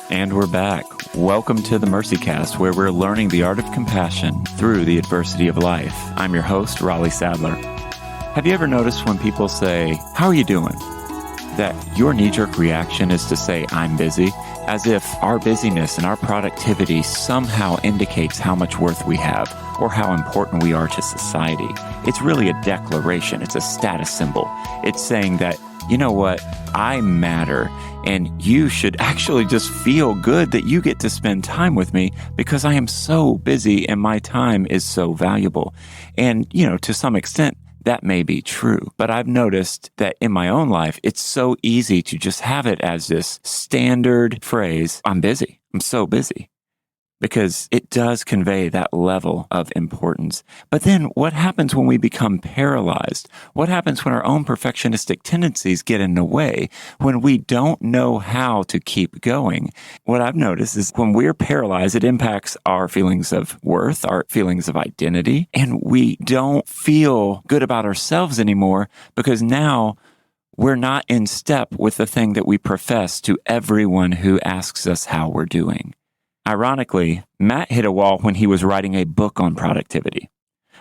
And we're back. Welcome to the MercyCast, where we're learning the art of compassion through the adversity of life. I'm your host, Raleigh Sadler. Have you ever noticed when people say, "How are you doing?" that your knee-jerk reaction is to say, "I'm busy," as if our busyness and our productivity somehow indicates how much worth we have or how important we are to society? It's really a declaration. It's a status symbol. It's saying that, you know what, I matter, and you should actually just feel good that you get to spend time with me because I am so busy and my time is so valuable. And, to some extent, that may be true, but I've noticed that in my own life, it's so easy to just have it as this standard phrase, "I'm busy. I'm so busy." Because it does convey that level of importance. But then what happens when we become paralyzed? What happens when our own perfectionistic tendencies get in the way? When we don't know how to keep going? What I've noticed is when we're paralyzed, it impacts our feelings of worth, our feelings of identity, and we don't feel good about ourselves anymore because now we're not in step with the thing that we profess to everyone who asks us how we're doing. Ironically, Matt hit a wall when he was writing a book on productivity.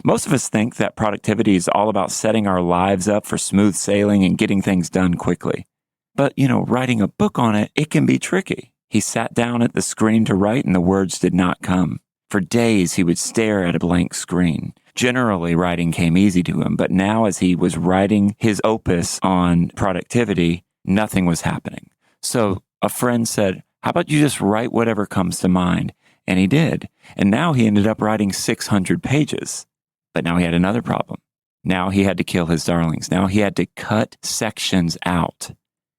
Most of us think that productivity is all about setting our lives up for smooth sailing and getting things done quickly. But, writing a book on it, it can be tricky. He sat down at the screen to write and the words did not come. For days, he would stare at a blank screen. Generally, writing came easy to him, but now as he was writing his opus on productivity, nothing was happening. So a friend said, "How about you just write whatever comes to mind?" And he did. And now he ended up writing 600 pages. But now he had another problem. Now he had to kill his darlings. Now he had to cut sections out.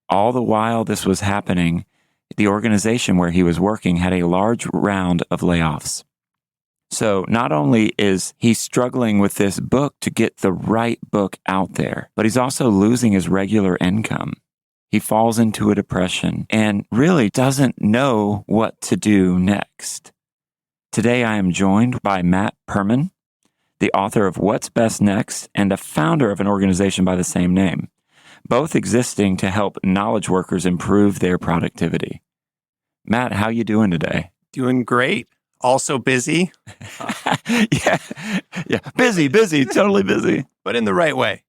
All the while this was happening, the organization where he was working had a large round of layoffs. So not only is he struggling with this book to get the right book out there, but he's also losing his regular income. He falls into a depression and really doesn't know what to do next. Today, I am joined by Matt Perman, the author of What's Best Next and a founder of an organization by the same name, both existing to help knowledge workers improve their productivity. Matt, how you doing today? Doing great. Also busy. Yeah. Busy, totally busy. But in the right way.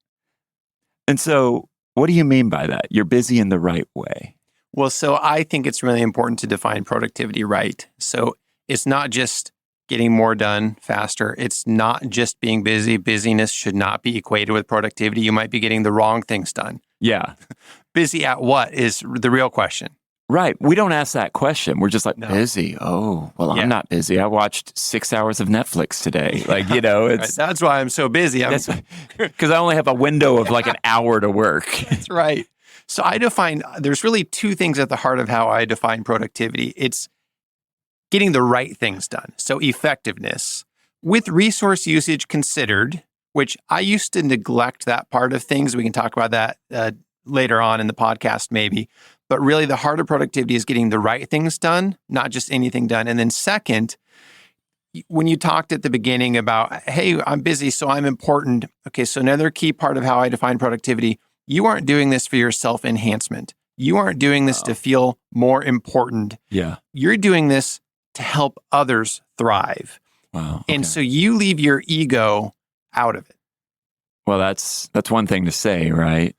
And so, what do you mean by that? You're busy in the right way. Well, so I think it's really important to define productivity right. So it's not just getting more done faster. It's not just being busy. Busyness should not be equated with productivity. You might be getting the wrong things done. Yeah. Busy at what is the real question. Right. We don't ask that question. We're just like, No. Busy. Oh, well, Yeah. I'm not busy. I watched 6 hours of Netflix today. It's That's why I'm so busy. because I only have a window of like an hour to work. That's right. So there's really two things at the heart of how I define productivity. It's getting the right things done. So effectiveness with resource usage considered, which I used to neglect that part of things. We can talk about that later on in the podcast maybe. But really the heart of productivity is getting the right things done, not just anything done. And then second, when you talked at the beginning about, hey, I'm busy, so I'm important. Okay, so another key part of how I define productivity, you aren't doing this for your self-enhancement. You aren't doing this to feel more important. Yeah. You're doing this to help others thrive. Wow. Okay. And so you leave your ego out of it. Well, that's one thing to say, right?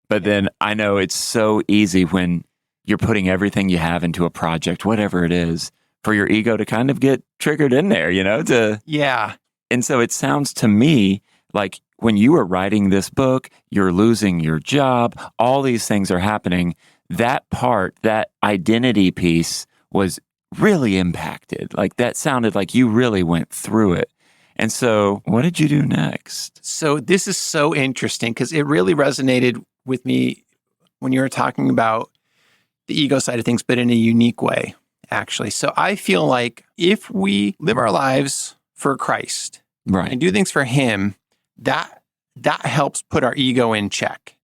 But then I know it's so easy when you're putting everything you have into a project, whatever it is, for your ego to kind of get triggered in there, Yeah. And so it sounds to me like when you were writing this book, you're losing your job, all these things are happening. That part, that identity piece was really impacted. Like that sounded like you really went through it. And so what did you do next? So this is so interesting because it really resonated with me when you were talking about the ego side of things, but in a unique way, actually. So I feel like if we live our lives for Christ and do things for Him, that helps put our ego in check,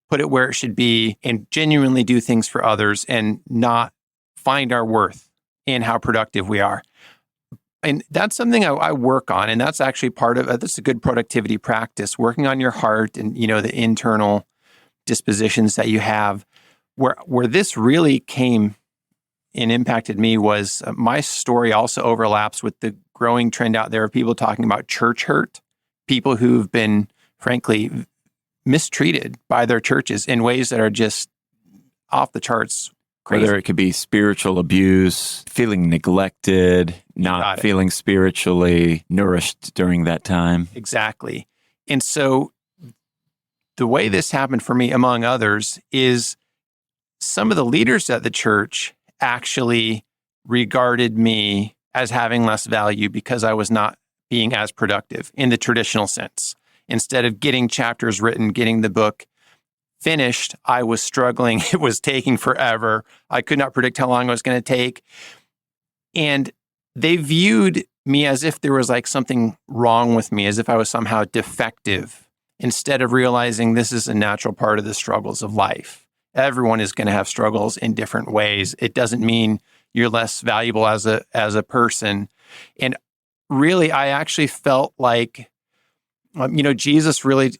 put it where it should be, and genuinely do things for others and not find our worth in how productive we are. And that's something I work on. And that's actually part of, that's a good productivity practice, working on your heart and, the internal dispositions that you have. Where this really came and impacted me was my story also overlaps with the growing trend out there of people talking about church hurt, people who've been, frankly, mistreated by their churches in ways that are just off the charts crazy. Whether it could be spiritual abuse, feeling neglected, not feeling spiritually nourished during that time. Exactly. And so the way this happened for me, among others, is some of the leaders at the church actually regarded me as having less value because I was not being as productive in the traditional sense. Instead of getting chapters written, getting the book finished, I was struggling. It was taking forever. I could not predict how long it was going to take. And they viewed me as if there was like something wrong with me, as if I was somehow defective, instead of realizing this is a natural part of the struggles of life. Everyone is going to have struggles in different ways. It doesn't mean you're less valuable as a person. And really, I actually felt like, Jesus really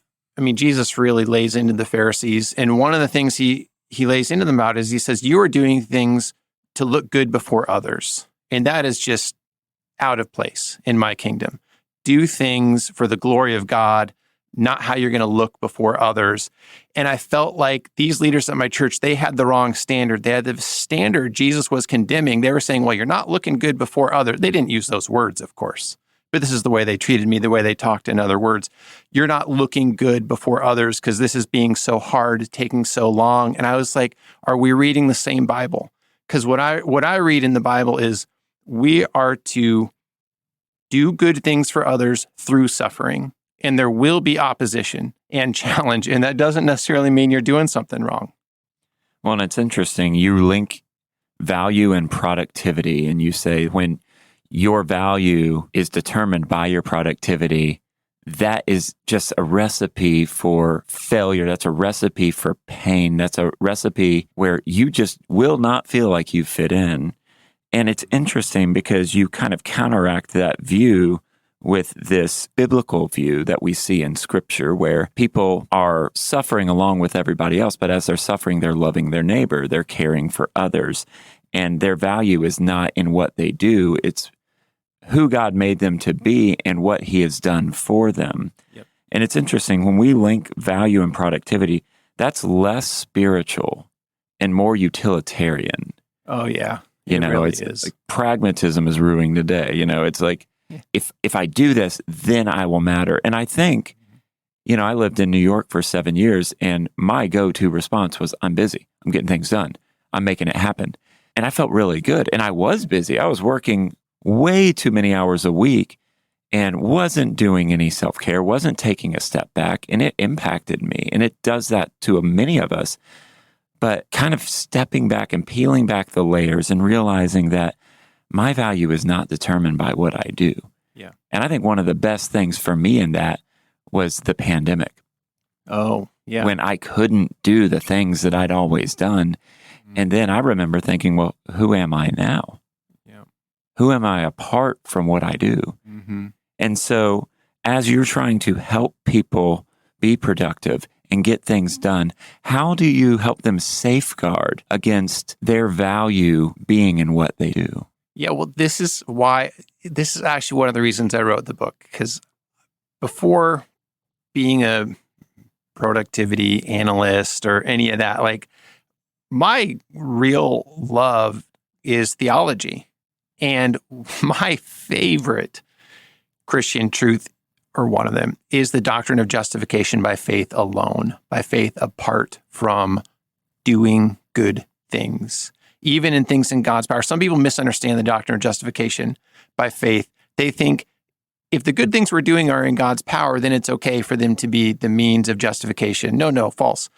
lays into the Pharisees. And one of the things he lays into them about is he says, you are doing things to look good before others. And that is just out of place in my kingdom. Do things for the glory of God, not how you're going to look before others. And I felt like these leaders at my church, they had the wrong standard. They had the standard Jesus was condemning. They were saying, well, you're not looking good before others. They didn't use those words, of course. But this is the way they treated me, the way they talked. In other words, you're not looking good before others because this is being so hard, taking so long. And I was like, are we reading the same Bible? Because what I read in the Bible is we are to do good things for others through suffering. And there will be opposition and challenge. And that doesn't necessarily mean you're doing something wrong. Well, and it's interesting. You link value and productivity, and you say when your value is determined by your productivity, that is just a recipe for failure. That's a recipe for pain. That's a recipe where you just will not feel like you fit in. And it's interesting because you kind of counteract that view with this biblical view that we see in Scripture, where people are suffering along with everybody else, but as they're suffering, they're loving their neighbor, they're caring for others, and their value is not in what they do, it's who God made them to be and what He has done for them. Yep. And it's interesting, when we link value and productivity, that's less spiritual and more utilitarian. Oh, yeah. It really is. Like pragmatism is ruining today. It's like, if I do this, then I will matter. And I think, I lived in New York for 7 years, and my go-to response was, I'm busy. I'm getting things done. I'm making it happen. And I felt really good. And I was busy. I was working way too many hours a week and wasn't doing any self-care, wasn't taking a step back, and it impacted me. And it does that to many of us. But kind of stepping back and peeling back the layers and realizing that my value is not determined by what I do. Yeah. And I think one of the best things for me in that was the pandemic. Oh, yeah. When I couldn't do the things that I'd always done. Mm-hmm. And then I remember thinking, well, who am I now? Yeah. Who am I apart from what I do? Mm-hmm. And so as you're trying to help people be productive and get things done, how do you help them safeguard against their value being in what they do? Yeah, well, this is actually one of the reasons I wrote the book, because before being a productivity analyst or any of that, like my real love is theology. And my favorite Christian truth, or one of them, is the doctrine of justification by faith alone, by faith apart from doing good things. Even in things in God's power. Some people misunderstand the doctrine of justification by faith. They think if the good things we're doing are in God's power, then it's okay for them to be the means of justification. No, false.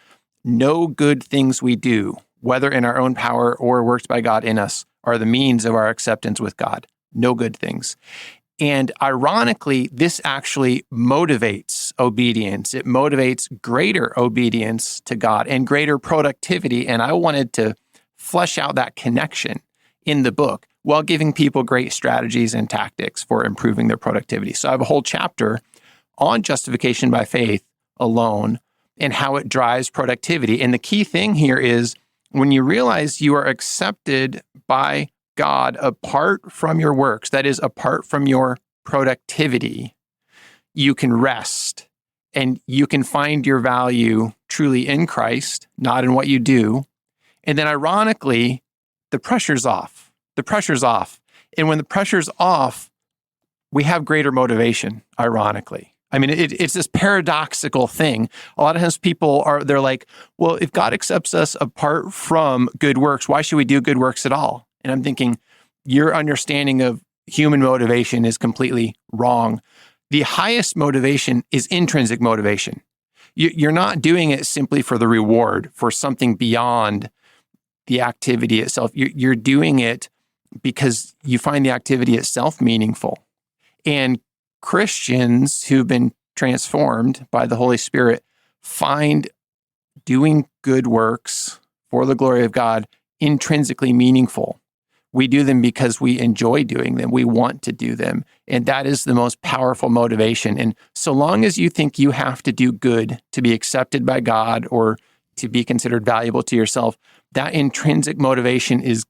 No good things we do, whether in our own power or worked by God in us, are the means of our acceptance with God. No good things. And ironically, this actually motivates obedience. It motivates greater obedience to God and greater productivity. And I wanted to flesh out that connection in the book while giving people great strategies and tactics for improving their productivity. So I have a whole chapter on justification by faith alone. and how it drives productivity. And the key thing here is when you realize you are accepted by God apart from your works, that is, apart from your productivity, you can rest and you can find your value truly in Christ, not in what you do. And then ironically, the pressure's off. The pressure's off. And when the pressure's off, we have greater motivation, ironically. I mean, it's this paradoxical thing. A lot of times they're like, well, if God accepts us apart from good works, why should we do good works at all? And I'm thinking, your understanding of human motivation is completely wrong. The highest motivation is intrinsic motivation. You're not doing it simply for the reward, for something beyond the activity itself. You're doing it because you find the activity itself meaningful. And Christians who've been transformed by the Holy Spirit find doing good works for the glory of God intrinsically meaningful. We do them because we enjoy doing them. We want to do them. And that is the most powerful motivation. And so long as you think you have to do good to be accepted by God or to be considered valuable to yourself, that intrinsic motivation is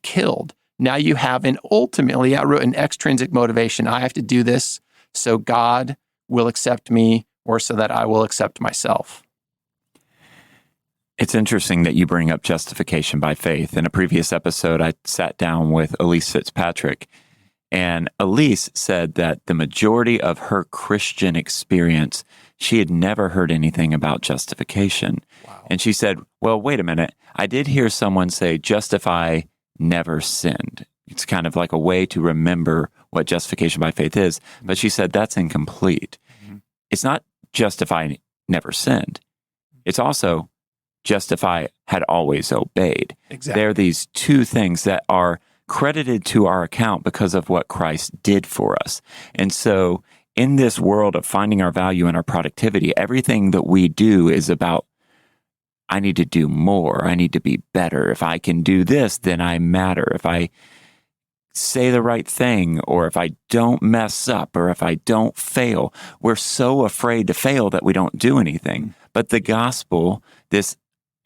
killed. Now you have an extrinsic motivation. I have to do this so God will accept me or so that I will accept myself. It's interesting that you bring up justification by faith. In a previous episode, I sat down with Elise Fitzpatrick, and Elise said that the majority of her Christian experience, she had never heard anything about justification. Wow. And she said, well, wait a minute. I did hear someone say justify, never sinned. It's kind of like a way to remember what justification by faith is. But she said that's incomplete. Mm-hmm. It's not justify, never sinned. It's also justify, had always obeyed. Exactly. There are these two things that are credited to our account because of what Christ did for us. And so in this world of finding our value in our productivity, everything that we do is about, I need to do more. I need to be better. If I can do this, then I matter. If I say the right thing, or if I don't mess up, or if I don't fail, we're so afraid to fail that we don't do anything. But the gospel, this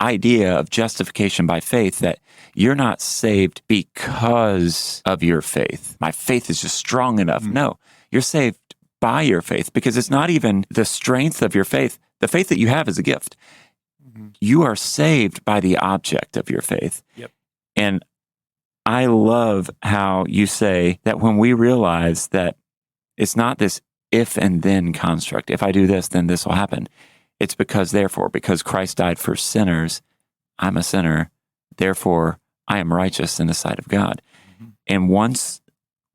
idea of justification by faith, that you're not saved because of your faith. My faith is just strong enough. Mm-hmm. No, you're saved by your faith, because it's not even the strength of your faith. The faith that you have is a gift. Mm-hmm. You are saved by the object of your faith. Yep. And I love how you say that when we realize that it's not this if and then construct. If I do this, then this will happen. It's because Christ died for sinners, I'm a sinner, therefore I am righteous in the sight of God. Mm-hmm. And once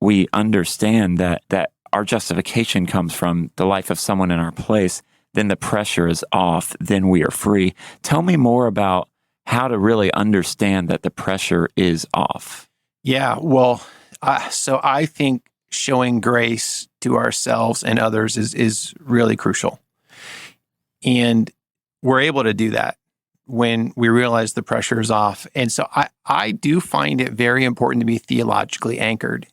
we understand that our justification comes from the life of someone in our place, then the pressure is off, then we are free. Tell me more about how to really understand that the pressure is off. Yeah, well, so I think showing grace to ourselves and others is really crucial. And we're able to do that when we realize the pressure is off. And so I do find it very important to be theologically anchored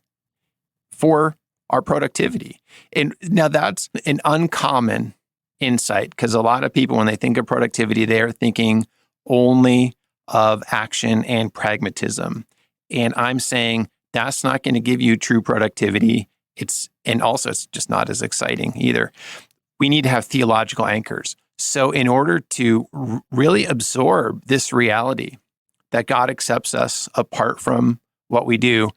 for our productivity. And now that's an uncommon insight, because a lot of people, when they think of productivity, they are thinking only of action and pragmatism. And I'm saying that's not going to give you true productivity. And also it's just not as exciting either. We need to have theological anchors. So in order to really absorb this reality that God accepts us apart from what we do,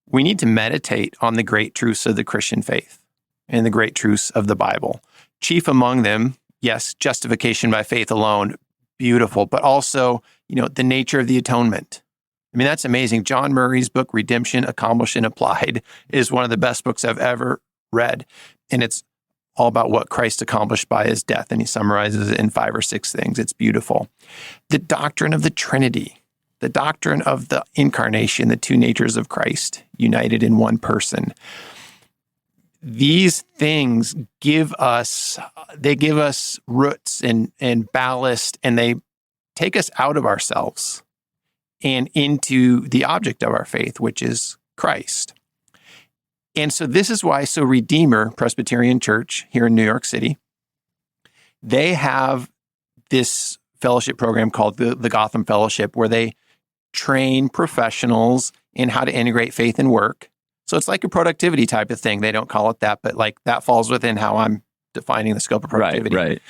we need to meditate on the great truths of the Christian faith and the great truths of the Bible. Chief among them, yes, justification by faith alone, beautiful, but also, the nature of the atonement. I mean, that's amazing. John Murray's book, Redemption, Accomplished and Applied, is one of the best books I've ever read. And it's all about what Christ accomplished by his death. And he summarizes it in 5 or 6 things. It's beautiful. The doctrine of the Trinity, the doctrine of the incarnation, the two natures of Christ united in one person. These things give us roots and ballast, and they take us out of ourselves and into the object of our faith, which is Christ. And so this is why Redeemer Presbyterian Church here in New York City, they have this fellowship program called the Gotham Fellowship, where they train professionals in how to integrate faith and work. So it's like a productivity type of thing. They don't call it that, but like that falls within how I'm defining the scope of productivity. Right.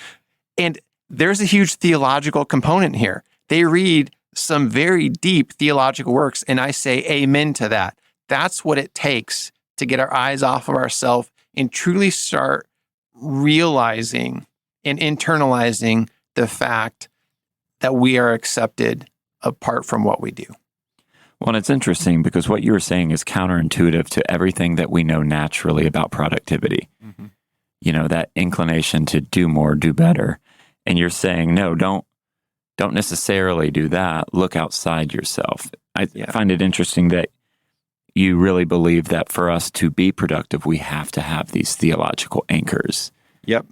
And there's a huge theological component here. They read some very deep theological works, and I say amen to that. That's what it takes to get our eyes off of ourselves and truly start realizing and internalizing the fact that we are accepted apart from what we do. Well, and it's interesting because what you were saying is counterintuitive to everything that we know naturally about productivity. Mm-hmm. You know, that inclination to do more, do better. And you're saying, no, don't necessarily do that. Look outside yourself. I find it interesting that you really believe that for us to be productive, we have to have these theological anchors. Yep.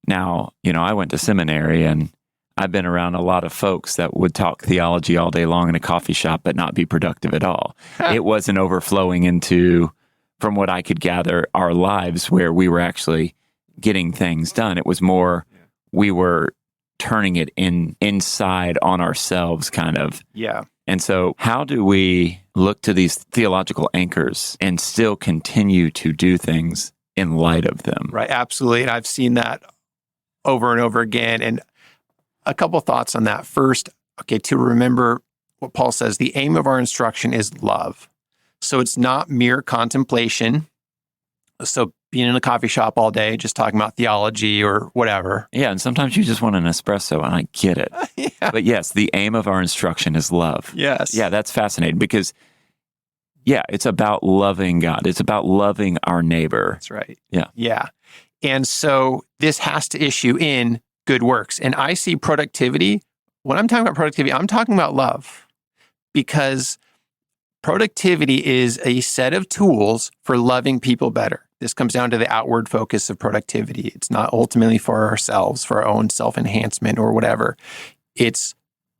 Now, you know, I went to seminary and I've been around a lot of folks that would talk theology all day long in a coffee shop, but not be productive at all. It wasn't overflowing into, from what I could gather, our lives where we were actually getting things done. It was more, we were turning it inside on ourselves, kind of. Yeah. And so how do we look to these theological anchors and still continue to do things in light of them? Right. Absolutely. And I've seen that over and over again. And a couple thoughts on that. First, okay, to remember what Paul says, the aim of our instruction is love. So it's not mere contemplation. So being in a coffee shop all day, just talking about theology or whatever. Yeah, and sometimes you just want an espresso, and I get it. Yeah. But yes, the aim of our instruction is love. Yes. Yeah, that's fascinating because, yeah, it's about loving God. It's about loving our neighbor. That's right. Yeah. Yeah. And so this has to issue in good works. And I see productivity, when I'm talking about productivity, I'm talking about love, because productivity is a set of tools for loving people better. This comes down to the outward focus of productivity. It's not ultimately for ourselves, for our own self-enhancement or whatever. It's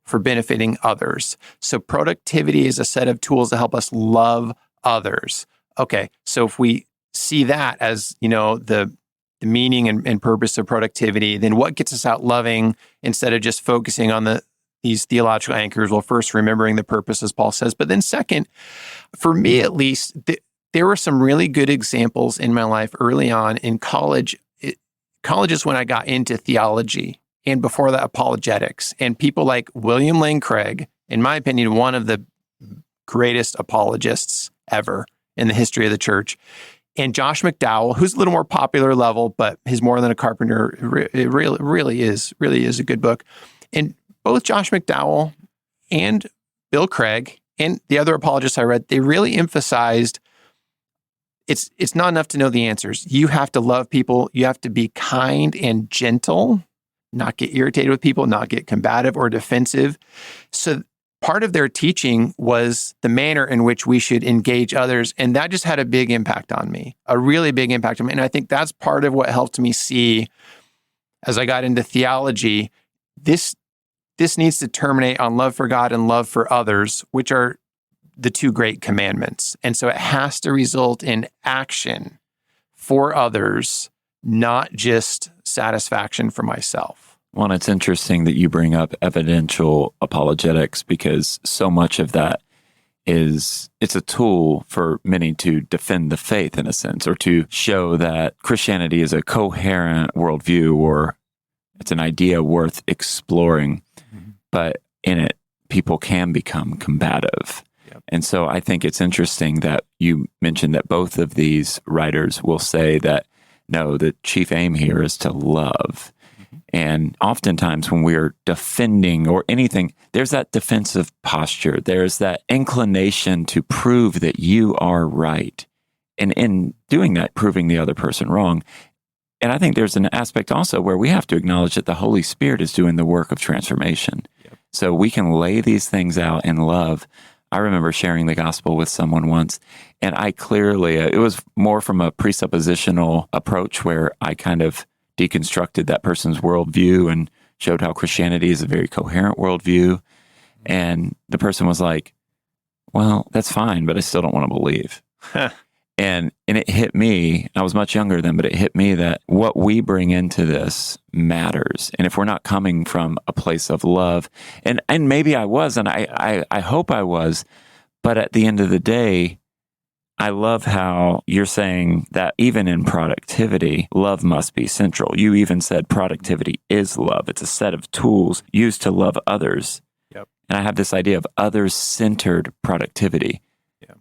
for benefiting others. So productivity is a set of tools to help us love others. Okay, so if we see that as, you know, the meaning and purpose of productivity, then what gets us out loving instead of just focusing on these theological anchors? Well, first, remembering the purpose, as Paul says. But then second, for me at least, there were some really good examples in my life early on in college. College is when I got into theology, and before that, apologetics. And people like William Lane Craig, in my opinion, one of the greatest apologists ever in the history of the church. And Josh McDowell, who's a little more popular level, but his More Than a Carpenter, it really is a good book. And both Josh McDowell and Bill Craig and the other apologists I read, they really emphasized it's not enough to know the answers. You have to love people. You have to be kind and gentle, not get irritated with people, not get combative or defensive. So part of their teaching was the manner in which we should engage others. And that just had a big impact on me, a really big impact on me. And I think that's part of what helped me see, as I got into theology, this needs to terminate on love for God and love for others, which are the two great commandments. And so it has to result in action for others, not just satisfaction for myself. Well, it's interesting that you bring up evidential apologetics, because so much of that it's a tool for many to defend the faith in a sense, or to show that Christianity is a coherent worldview, or it's an idea worth exploring. Mm-hmm. But in it, people can become combative. Yep. And so I think it's interesting that you mentioned that both of these writers will say that, no, the chief aim here is to love. And oftentimes when we're defending or anything, there's that defensive posture. There's that inclination to prove that you are right. And in doing that, proving the other person wrong. And I think there's an aspect also where we have to acknowledge that the Holy Spirit is doing the work of transformation. Yep. So we can lay these things out in love. I remember sharing the gospel with someone once, and I clearly, it was more from a presuppositional approach where I kind of deconstructed that person's worldview and showed how Christianity is a very coherent worldview. And the person was like, well, that's fine, but I still don't want to believe. And it hit me, I was much younger then, but it hit me that what we bring into this matters. And if we're not coming from a place of love, and maybe I was, and I hope I was, but at the end of the day, I love how you're saying that even in productivity, love must be central. You even said productivity is love. It's a set of tools used to love others. Yep. And I have this idea of others-centered productivity. Yeah.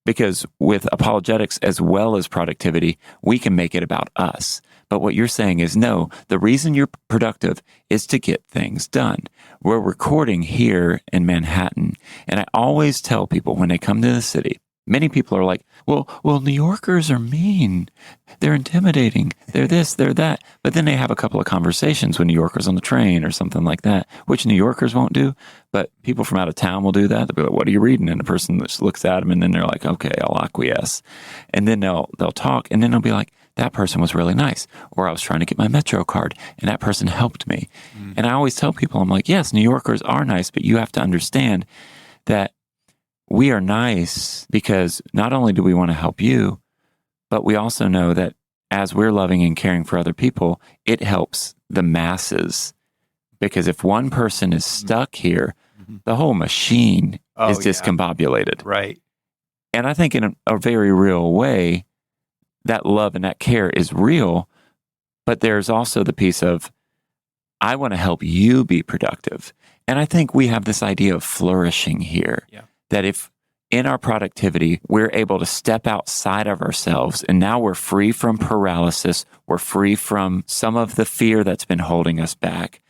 Because with apologetics as well as productivity, we can make it about us. But what you're saying is, no, the reason you're productive is to get things done. We're recording here in Manhattan. And I always tell people when they come to the city, many people are like, well, New Yorkers are mean. They're intimidating. They're this, they're that. But then they have a couple of conversations with New Yorkers on the train or something like that, which New Yorkers won't do. But people from out of town will do that. They'll be like, what are you reading? And the person just looks at them and then they're like, okay, I'll acquiesce. And then they'll talk and then they'll be like, that person was really nice. Or I was trying to get my Metro card and that person helped me. And I always tell people, I'm like, yes, New Yorkers are nice, but you have to understand that we are nice because not only do we want to help you, but we also know that as we're loving and caring for other people, it helps the masses. Because if one person is stuck here, the whole machine is discombobulated. Right. And I think in a very real way, that love and that care is real, but there's also the piece of, I want to help you be productive. And I think we have this idea of flourishing here. Yeah. That if in our productivity, we're able to step outside of ourselves and now we're free from paralysis, we're free from some of the fear that's been holding us back.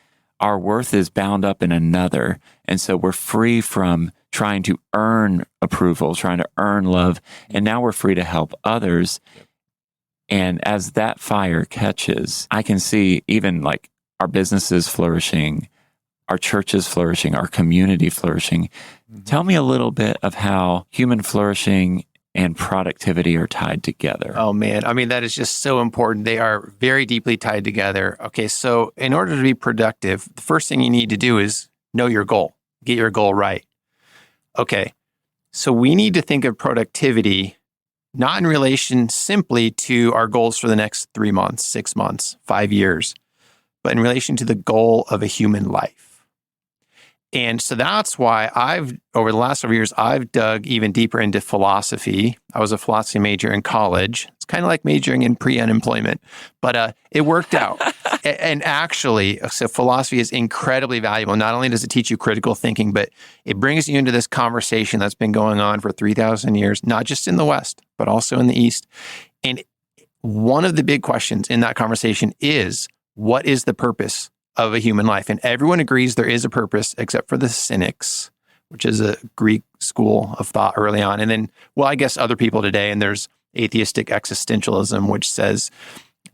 Our worth is bound up in another. And so we're free from trying to earn approval, trying to earn love. And now we're free to help others. And as that fire catches, I can see even like our businesses flourishing, our churches flourishing, our community flourishing. Tell me a little bit of how human flourishing and productivity are tied together. Oh, man. I mean, that is just so important. They are very deeply tied together. Okay, so in order to be productive, the first thing you need to do is know your goal, get your goal right. Okay, so we need to think of productivity not in relation simply to our goals for the next 3 months, 6 months, 5 years, but in relation to the goal of a human life. And so that's why over the last several years, I've dug even deeper into philosophy. I was a philosophy major in college. It's kind of like majoring in pre-unemployment, but it worked out. And actually, so philosophy is incredibly valuable. Not only does it teach you critical thinking, but it brings you into this conversation that's been going on for 3,000 years, not just in the West, but also in the East. And one of the big questions in that conversation is, what is the purpose of a human life? And everyone agrees there is a purpose, except for the cynics, which is a Greek school of thought early on. And then, well, I guess other people today, and there's atheistic existentialism, which says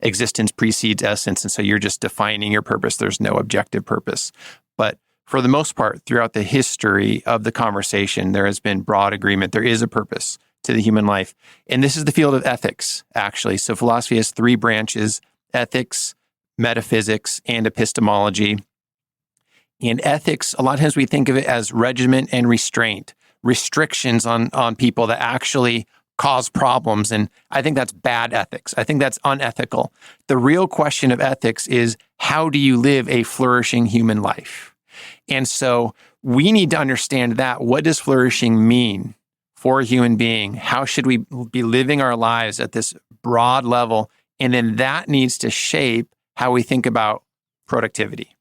existence precedes essence. And so you're just defining your purpose. There's no objective purpose. But for the most part, throughout the history of the conversation, there has been broad agreement. There is a purpose to the human life. And this is the field of ethics, actually. So philosophy has 3 branches: ethics, metaphysics, and epistemology. In ethics, a lot of times we think of it as regiment and restraint, restrictions on people that actually cause problems. And I think that's bad ethics. I think that's unethical. The real question of ethics is, how do you live a flourishing human life? And so we need to understand that. What does flourishing mean for a human being? How should we be living our lives at this broad level? And then that needs to shape how we think about productivity.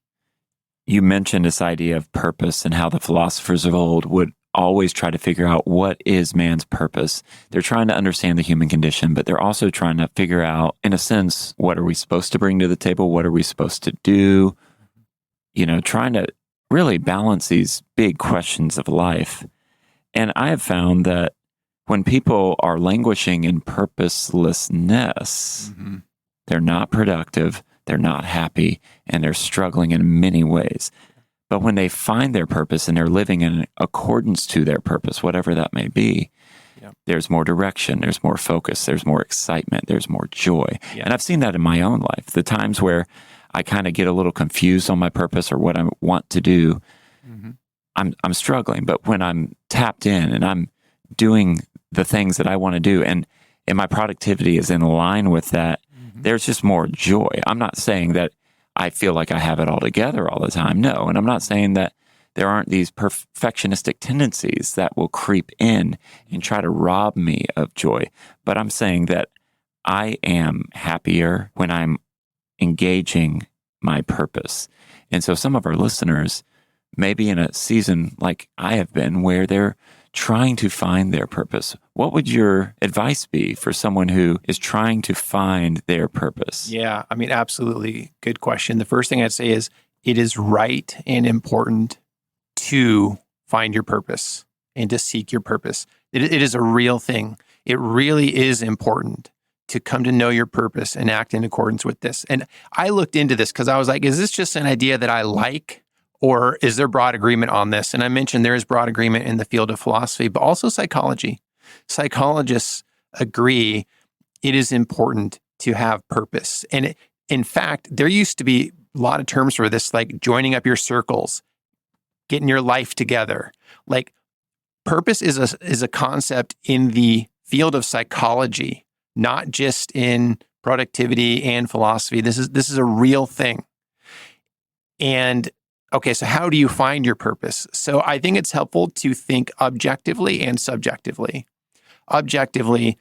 You mentioned this idea of purpose and how the philosophers of old would always try to figure out what is man's purpose. They're trying to understand the human condition, but they're also trying to figure out, in a sense, what are we supposed to bring to the table? What are we supposed to do? You know, trying to really balance these big questions of life. And I have found that when people are languishing in purposelessness, they're not productive, they're not happy, and they're struggling in many ways. But when they find their purpose and they're living in accordance to their purpose, whatever that may be, there's more direction, there's more focus, there's more excitement, there's more joy. And I've seen that in my own life. The times where I kind of get a little confused on my purpose or what I want to do, I'm struggling. But when I'm tapped in and I'm doing the things that I want to do, and and my productivity is in line with that, there's just more joy. I'm not saying that I feel like I have it all together all the time. No. And I'm not saying that there aren't these perfectionistic tendencies that will creep in and try to rob me of joy. But I'm saying that I am happier when I'm engaging my purpose. And so some of our listeners may be in a season like I have been where they're trying to find their purpose. What would your advice be for someone who is trying to find their purpose? Yeah, I mean, absolutely. Good question. The first thing I'd say is it is right and important to find your purpose and to seek your purpose. It is a real thing. It really is important to come to know your purpose and act in accordance with this. And I looked into this because I was like, is this just an idea that I like? Or is there broad agreement on this? And I mentioned there is broad agreement in the field of philosophy, but also psychology. Psychologists agree it is important to have purpose. And in fact, there used to be a lot of terms for this, like joining up your circles, getting your life together. Like purpose is a concept in the field of psychology, not just in productivity and philosophy. This is a real thing. And okay, so how do you find your purpose? So I think it's helpful to think objectively and subjectively. Objectively,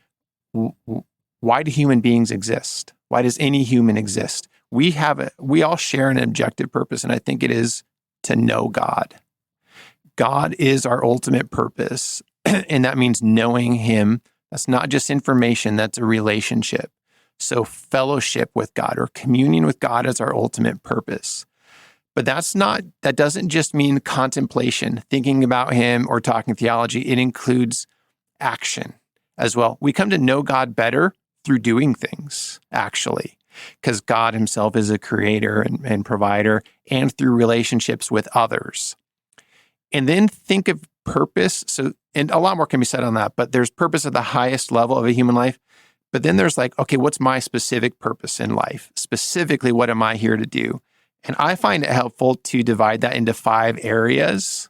why do human beings exist? Why does any human exist? We all share an objective purpose, and I think it is to know God. God is our ultimate purpose, and that means knowing Him. That's not just information, that's a relationship. So fellowship with God or communion with God is our ultimate purpose. But that doesn't just mean contemplation, thinking about Him or talking theology. It includes action as well. We come to know God better through doing things, actually, because God Himself is a creator and provider, and through relationships with others. And then think of purpose. So, and a lot more can be said on that, but there's purpose at the highest level of a human life. But then there's like, okay, what's my specific purpose in life? Specifically, what am I here to do? And I find it helpful to divide that into 5 areas.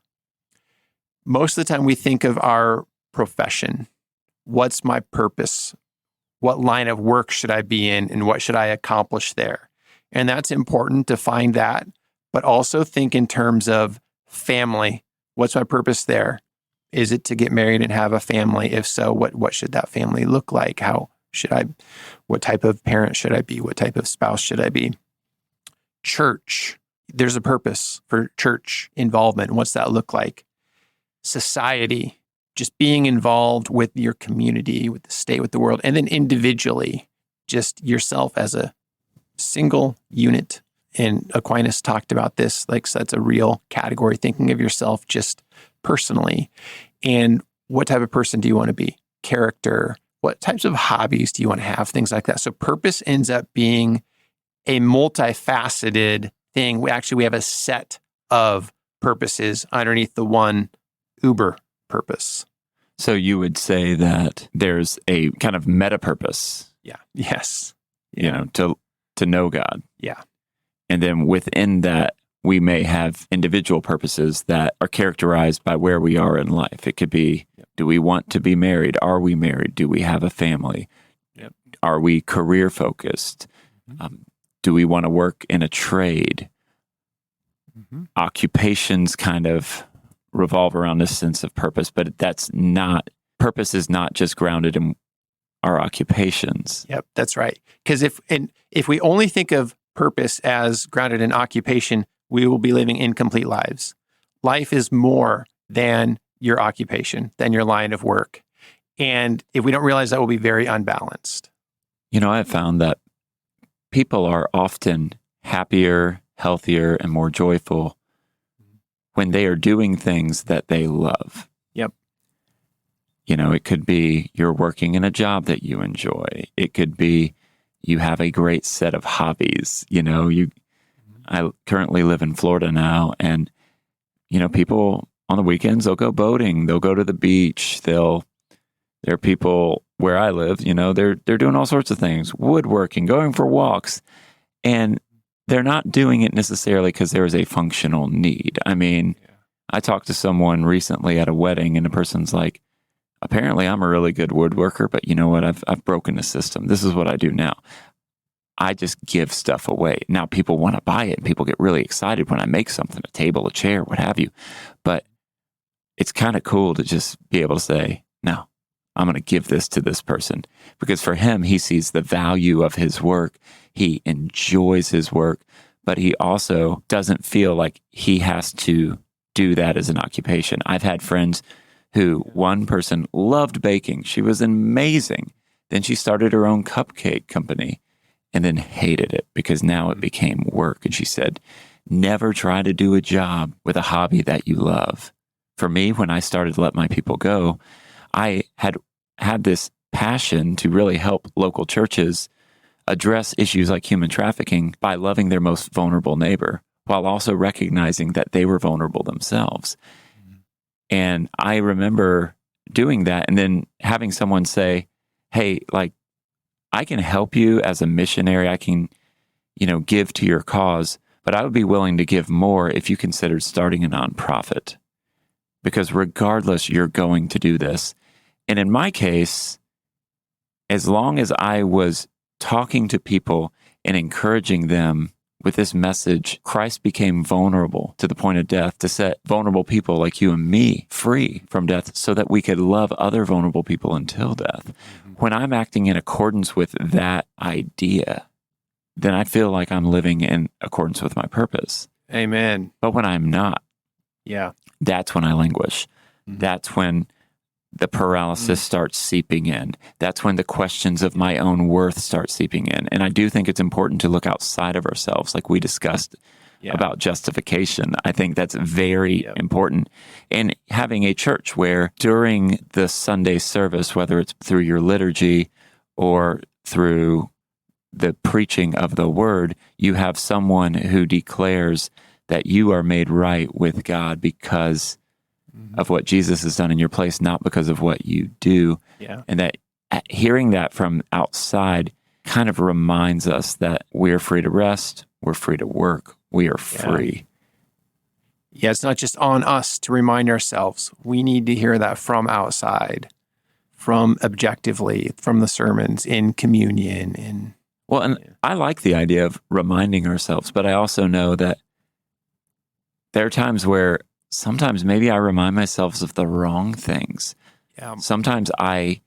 Most of the time we think of our profession. What's my purpose? What line of work should I be in and what should I accomplish there? And that's important to find that, but also think in terms of family. What's my purpose there? Is it to get married and have a family? If so, what should that family look like? What type of parent should I be? What type of spouse should I be? Church. There's a purpose for church involvement. What's that look like? Society. Just being involved with your community, with the state, with the world. And then individually, just yourself as a single unit. And Aquinas talked about this, like, so that's a real category, thinking of yourself just personally. And what type of person do you want to be? Character. What types of hobbies do you want to have? Things like that. So purpose ends up being a multifaceted thing. We have a set of purposes underneath the one uber purpose. So you would say that there's a kind of meta purpose. Yeah. Yes. To know God. Yeah. And then within that, we may have individual purposes that are characterized by where we are in life. It could be, do we want to be married? Are we married? Do we have a family? Yep. Are we career focused? Do we want to work in a trade? Occupations kind of revolve around this sense of purpose, but purpose is not just grounded in our occupations. Yep, that's right. Because if we only think of purpose as grounded in occupation, we will be living incomplete lives. Life is more than your occupation, than your line of work. And if we don't realize that, we'll be very unbalanced. I've found that people are often happier, healthier, and more joyful when they are doing things that they love. Yep. It could be you're working in a job that you enjoy. It could be you have a great set of hobbies. I currently live in Florida now, and people on the weekends, they'll go boating, they'll go to the beach, there are people where I live, they're doing all sorts of things, woodworking, going for walks, and they're not doing it necessarily because there is a functional need. I mean, I talked to someone recently at a wedding, and the person's like, apparently I'm a really good woodworker, but you know what? I've broken the system. This is what I do now. I just give stuff away. Now people want to buy it and people get really excited when I make something, a table, a chair, what have you. But it's kind of cool to just be able to say, no, I'm going to give this to this person, because for him, he sees the value of his work. He enjoys his work, but he also doesn't feel like he has to do that as an occupation. I've had friends who, one person loved baking. She was amazing. Then she started her own cupcake company and then hated it because now it became work. And she said, never try to do a job with a hobby that you love. For me, when I started to let my people go, I had this passion to really help local churches address issues like human trafficking by loving their most vulnerable neighbor, while also recognizing that they were vulnerable themselves. And I remember doing that and then having someone say, hey, like, I can help you as a missionary. I can, give to your cause, but I would be willing to give more if you considered starting a nonprofit, because regardless, you're going to do this. And in my case, as long as I was talking to people and encouraging them with this message, Christ became vulnerable to the point of death to set vulnerable people like you and me free from death so that we could love other vulnerable people until death. When I'm acting in accordance with that idea, then I feel like I'm living in accordance with my purpose. Amen. But when I'm not, that's when I languish. That's when the paralysis starts seeping in. That's when the questions of my own worth start seeping in. And I do think it's important to look outside of ourselves, like we discussed about justification. I think that's very important. And having a church where during the Sunday service, whether it's through your liturgy or through the preaching of the word, you have someone who declares that you are made right with God because of what Jesus has done in your place, not because of what you do. And that hearing that from outside kind of reminds us that we're free to rest, we're free to work, we are free. It's not just on us to remind ourselves. We need to hear that from outside, from objectively, from the sermons, in communion. I like the idea of reminding ourselves, but I also know that there are times where sometimes maybe I remind myself of the wrong things. Sometimes I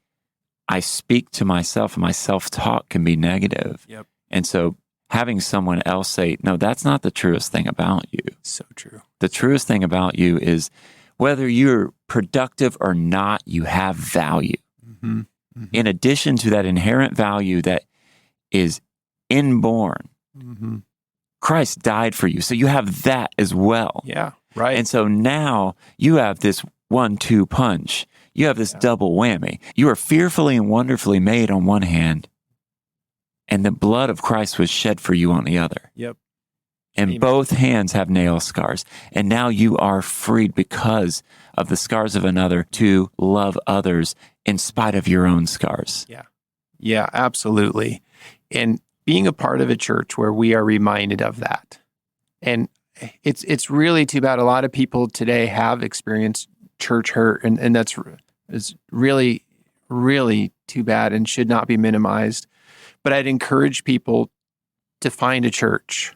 speak to myself and my self-talk can be negative. And so having someone else say, no, that's not the truest thing about you. So true. The truest thing about you is whether you're productive or not, you have value. In addition to that inherent value that is inborn, Christ died for you. So you have that as well. Right. And so now you have this 1-2 punch. You have this double whammy. You are fearfully and wonderfully made on one hand, and the blood of Christ was shed for you on the other. And Amen. Both hands have nail scars. And now you are freed because of the scars of another to love others in spite of your own scars. Yeah, absolutely. And being a part of a church where we are reminded of that. And it's really too bad. A lot of people today have experienced church hurt, and that's really, really too bad and should not be minimized. But I'd encourage people to find a church.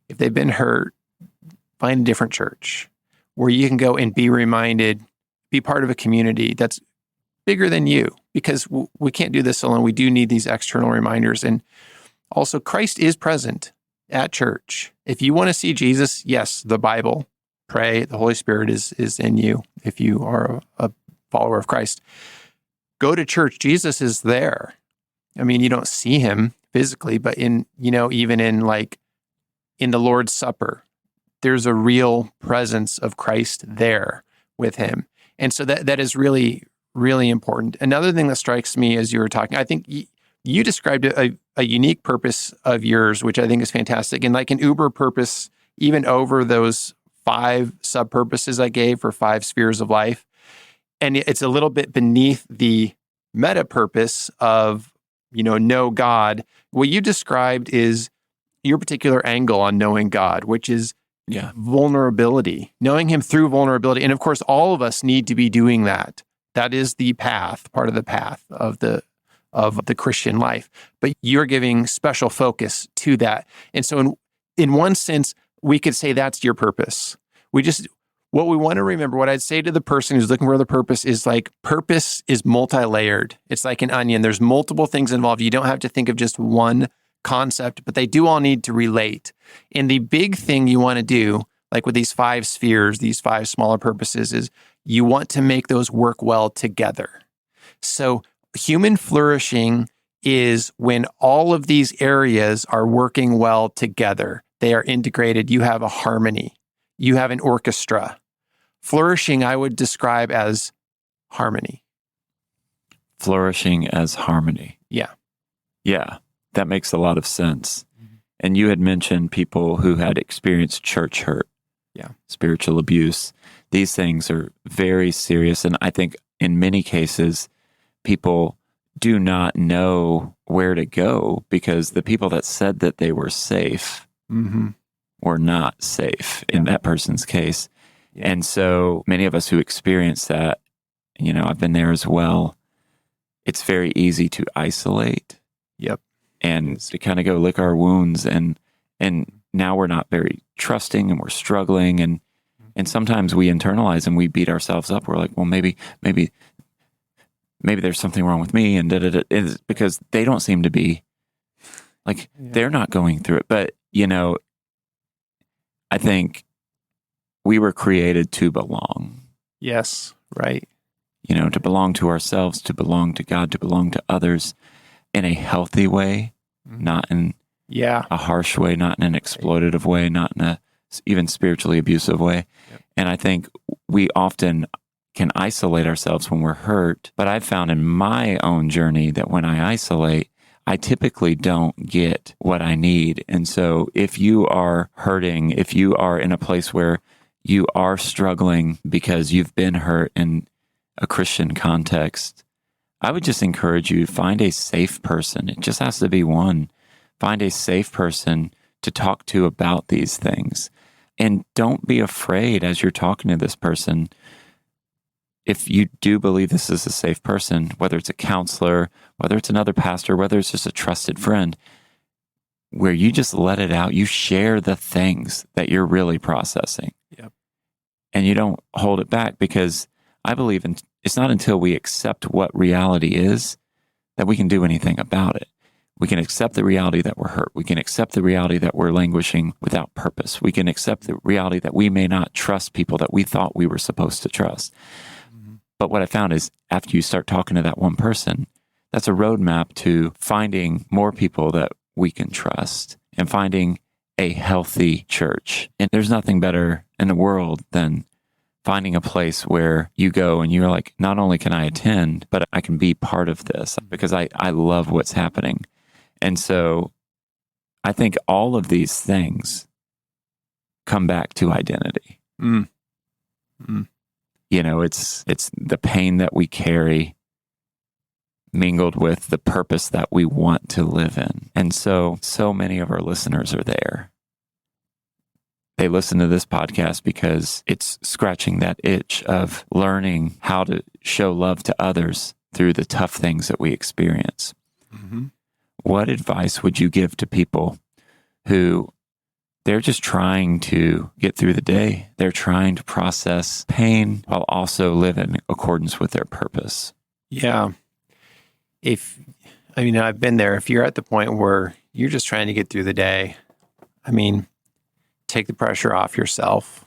If they've been hurt, find a different church where you can go and be reminded, be part of a community that's bigger than you, because we can't do this alone. We do need these external reminders. And also, Christ is present at church. If you want to see Jesus, yes, the Bible, pray, the Holy Spirit is in you if you are a follower of Christ. Go to church. Jesus is there. I mean, you don't see him physically, but even in the Lord's Supper, there's a real presence of Christ there with him. And so that is really, really important. Another thing that strikes me as you were talking, I think you described a unique purpose of yours, which I think is fantastic. And like an uber purpose, even over those 5 sub-purposes I gave for 5 spheres of life. And it's a little bit beneath the meta purpose of, know God. What you described is your particular angle on knowing God, which is vulnerability, knowing him through vulnerability. And of course, all of us need to be doing that That is the path, part of the path of the Christian life. But you're giving special focus to that. And so in one sense, we could say that's your purpose. What we want to remember, what I'd say to the person who's looking for the purpose is purpose is multi-layered. It's like an onion. There's multiple things involved. You don't have to think of just one concept, but they do all need to relate. And the big thing you want to do, like with these 5 spheres, these 5 smaller purposes, is you want to make those work well together. So human flourishing is when all of these areas are working well together. They are integrated. You have a harmony. You have an orchestra. Flourishing, I would describe as harmony. Flourishing as harmony. Yeah. Yeah, that makes a lot of sense. Mm-hmm. And you had mentioned people who had experienced church hurt, spiritual abuse. These things are very serious. And I think in many cases, people do not know where to go because the people that said that they were safe were not safe in that person's case. Yeah. And so many of us who experience that, I've been there as well. It's very easy to isolate. Yep. And to kind of go lick our wounds. And now we're not very trusting and we're struggling. And sometimes we internalize and we beat ourselves up. We're like, well, maybe there's something wrong with me. And it's because they don't seem to be they're not going through it. But, I think we were created to belong. Yes, right. To belong to ourselves, to belong to God, to belong to others in a healthy way, not in a harsh way, not in an exploitative way, not in a even spiritually abusive way. Yep. And I think we often can isolate ourselves when we're hurt. But I've found in my own journey that when I isolate, I typically don't get what I need. And so if you are hurting, if you are in a place where you are struggling because you've been hurt in a Christian context, I would just encourage you to find a safe person. It just has to be one. Find a safe person to talk to about these things. And don't be afraid as you're talking to this person. If you do believe this is a safe person, whether it's a counselor, whether it's another pastor, whether it's just a trusted friend, where you just let it out, you share the things that you're really processing. Yep. And you don't hold it back, because I believe it's not until we accept what reality is that we can do anything about it. We can accept the reality that we're hurt. We can accept the reality that we're languishing without purpose. We can accept the reality that we may not trust people that we thought we were supposed to trust. But what I found is after you start talking to that one person, that's a roadmap to finding more people that we can trust and finding a healthy church. And there's nothing better in the world than finding a place where you go and you're like, not only can I attend, but I can be part of this because I love what's happening. And so I think all of these things come back to identity. It's the pain that we carry mingled with the purpose that we want to live in. And so many of our listeners are there. They listen to this podcast because it's scratching that itch of learning how to show love to others through the tough things that we experience. What advice would you give to people who they're just trying to get through the day? They're trying to process pain while also live in accordance with their purpose. Yeah. I've been there. If you're at the point where you're just trying to get through the day, take the pressure off yourself.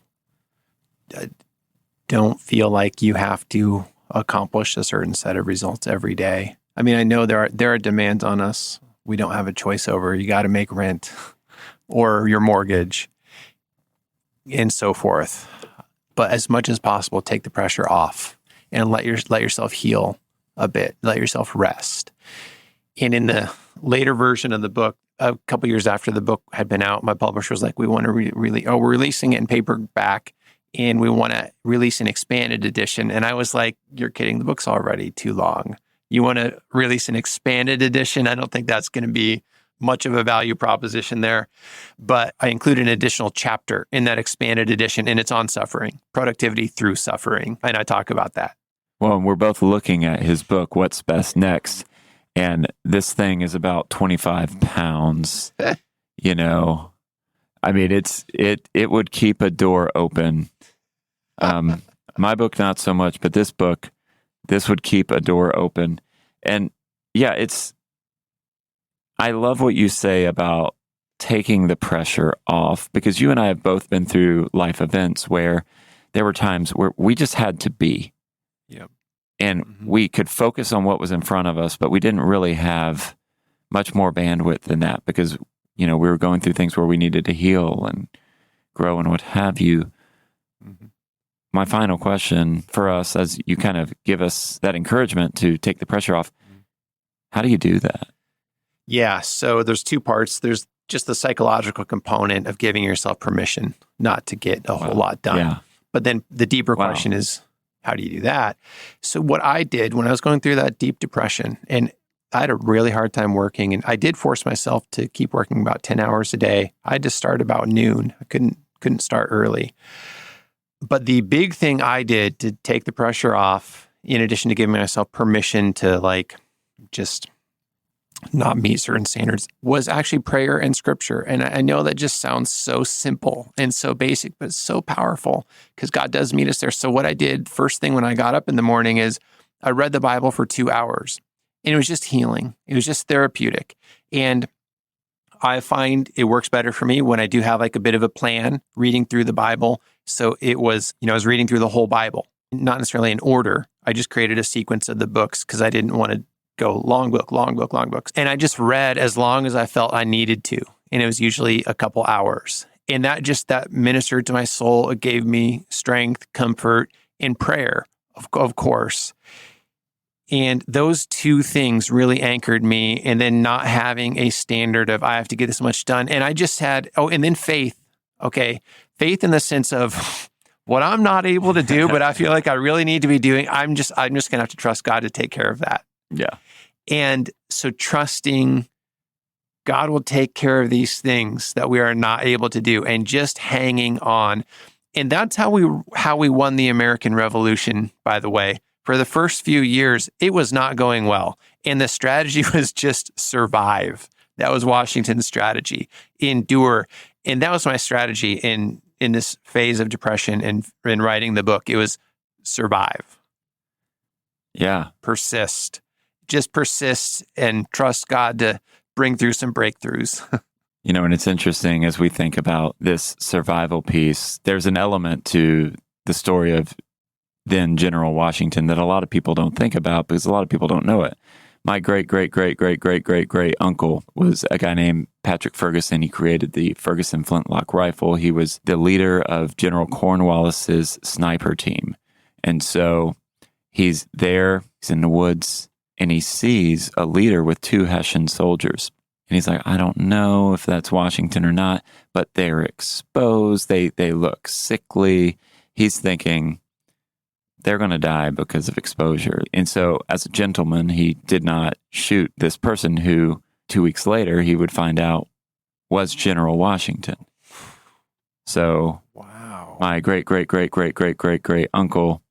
Don't feel like you have to accomplish a certain set of results every day. I know there are demands on us we don't have a choice over. You got to make rent or your mortgage and so forth. But as much as possible, take the pressure off and let yourself heal a bit. Let yourself rest. And in the later version of the book, a couple years after the book had been out, my publisher was like, we want to we're releasing it in paperback and we want to release an expanded edition. And I was like, you're kidding. The book's already too long. You want to release an expanded edition? I don't think that's going to be much of a value proposition there. But I include an additional chapter in that expanded edition, and it's on suffering, productivity through suffering. And I talk about that. Well, we're both looking at his book, What's Best Next, and this thing is about 25 pounds. You know, I mean, it would keep a door open. My book, not so much, but this would keep a door open. And yeah, I love what you say about taking the pressure off, because you and I have both been through life events where there were times where we just had to be. Yep. And we could focus on what was in front of us, but we didn't really have much more bandwidth than that, because, we were going through things where we needed to heal and grow and what have you. My final question for us, as you kind of give us that encouragement to take the pressure off, how do you do that? Yeah, so there's two parts. There's just the psychological component of giving yourself permission not to get a whole lot done. Yeah. But then the deeper question is, how do you do that? So what I did when I was going through that deep depression, and I had a really hard time working, and I did force myself to keep working about 10 hours a day. I had to start about noon. I couldn't start early. But the big thing I did to take the pressure off, in addition to giving myself permission to just not meet certain standards, was actually prayer and scripture. And I know that just sounds so simple and so basic, but it's so powerful because God does meet us there. So what I did first thing when I got up in the morning is I read the Bible for 2 hours, and it was just healing. It was just therapeutic. And I find it works better for me when I do have a bit of a plan reading through the Bible. So it was, I was reading through the whole Bible, not necessarily in order. I just created a sequence of the books because I didn't want to go long book. And I just read as long as I felt I needed to. And it was usually a couple hours. And that ministered to my soul. It gave me strength, comfort, and prayer, of course. And those two things really anchored me. And then not having a standard of, I have to get this much done. And I just had, and then faith. Okay. Faith in the sense of what I'm not able to do, but I feel like I really need to be doing. I'm just going to have to trust God to take care of that. Yeah. And so trusting God will take care of these things that we are not able to do, and just hanging on. And that's how we won the American Revolution, by the way. For the first few years, it was not going well. And the strategy was just survive. That was Washington's strategy. Endure. And that was my strategy in this phase of depression and in writing the book. It was survive. Yeah. Persist. Just persist and trust God to bring through some breakthroughs. And it's interesting as we think about this survival piece, there's an element to the story of then General Washington that a lot of people don't think about because a lot of people don't know it. My great uncle was a guy named Patrick Ferguson. He created the Ferguson flintlock rifle. He was the leader of General Cornwallis's sniper team. And so he's there, he's in the woods, and he sees a leader with 2 Hessian soldiers. And he's like, I don't know if that's Washington or not, but they're exposed. They look sickly. He's thinking they're going to die because of exposure. And so as a gentleman, he did not shoot this person who 2 weeks later he would find out was General Washington. So wow. My great uncle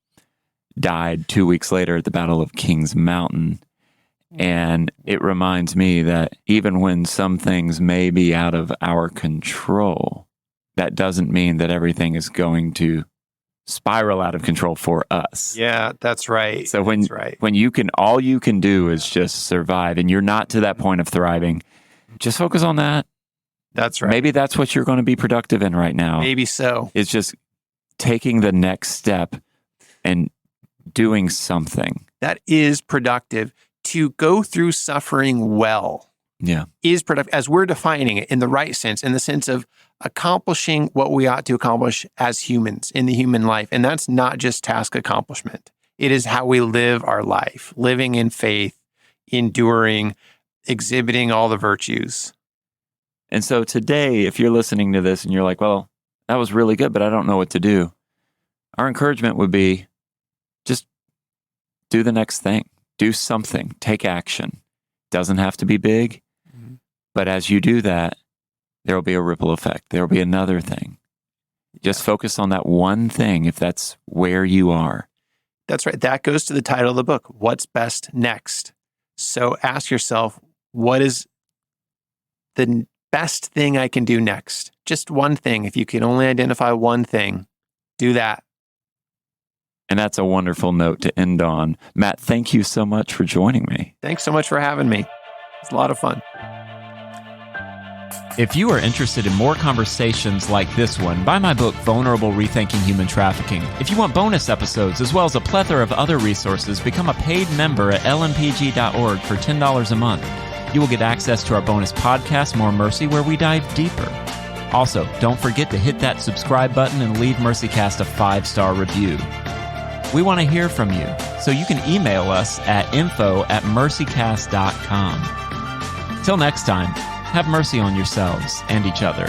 died 2 weeks later at the Battle of Kings Mountain. And it reminds me that even when some things may be out of our control, that doesn't mean that everything is going to spiral out of control for us. Yeah, that's right. So when all you can do is just survive, and you're not to that point of thriving, just focus on that. That's right. Maybe that's what you're going to be productive in right now. Maybe so. It's just taking the next step and doing something. That is productive. To go through suffering well is productive, as we're defining it in the right sense, in the sense of accomplishing what we ought to accomplish as humans in the human life. And that's not just task accomplishment. It is how we live our life, living in faith, enduring, exhibiting all the virtues. And so today, if you're listening to this and you're like, well, that was really good, but I don't know what to do. Our encouragement would be just do the next thing. Do something. Take action. Doesn't have to be big, but as you do that, there will be a ripple effect. There will be another thing. Just focus on that one thing if that's where you are. That's right. That goes to the title of the book. What's best next? So ask yourself, what is the best thing I can do next? Just one thing. If you can only identify one thing, do that. And that's a wonderful note to end on. Matt, thank you so much for joining me. Thanks so much for having me. It's a lot of fun. If you are interested in more conversations like this one, buy my book, Vulnerable: Rethinking Human Trafficking. If you want bonus episodes, as well as a plethora of other resources, become a paid member at lmpg.org for $10 a month. You will get access to our bonus podcast, More Mercy, where we dive deeper. Also, don't forget to hit that subscribe button and leave MercyCast a 5-star review. We want to hear from you, so you can email us at info@mercycast.com. Till next time, have mercy on yourselves and each other.